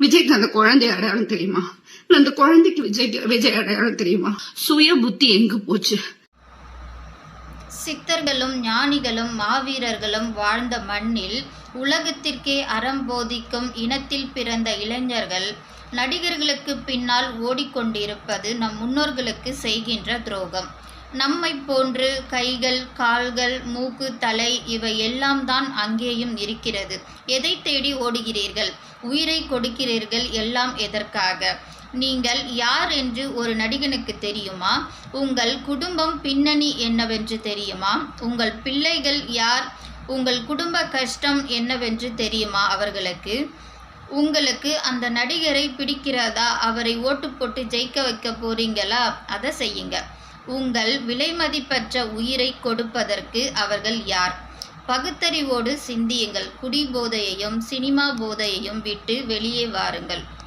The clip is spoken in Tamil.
விஜய்க்கு அந்த குழந்தை அடையாளம் தெரியுமா? இல்ல அந்த குழந்தைக்கு விஜய் அடையாளம் தெரியுமா? சுய புத்தி எங்க போச்சு? சித்தர்களும் ஞானிகளும் மாவீரர்களும் வாழ்ந்த மண்ணில் உலகத்திற்கே அறம் போதிக்கும் இனத்தில் பிறந்த இளைஞர்கள் நடிகர்களுக்கு பின்னால் ஓடிக்கொண்டிருப்பது நம் முன்னோர்களுக்கு செய்கின்ற துரோகம். நம்மை போன்று கைகள், கால்கள், மூக்கு, தலை இவை எல்லாம் தான் அங்கேயும் இருக்கிறது. எதை தேடி ஓடுகிறீர்கள்? உயிரை கொடுக்கிறீர்கள். எல்லாம் எதற்காக? நீங்கள் யார் என்று ஒரு நடிகனுக்கு தெரியுமா? உங்கள் குடும்பம் பின்னணி என்னவென்று தெரியுமா? உங்கள் பிள்ளைகள் யார்? உங்கள் குடும்ப கஷ்டம் என்னவென்று தெரியுமா அவர்களுக்கு? உங்களுக்கு அந்த நடிகரை பிடிக்கிறதா? அவரை ஓட்டு போட்டு ஜெயிக்க வைக்க போறீங்களா? அதை செய்யுங்க. உங்கள் விலைமதிப்பற்ற உயிரை கொடுப்பதற்கு அவர்கள் யார்? பகுத்தறிவோடு சிந்தியுங்கள். குடி போதையையும் சினிமா போதையையும் விட்டு வெளியே வாருங்கள்.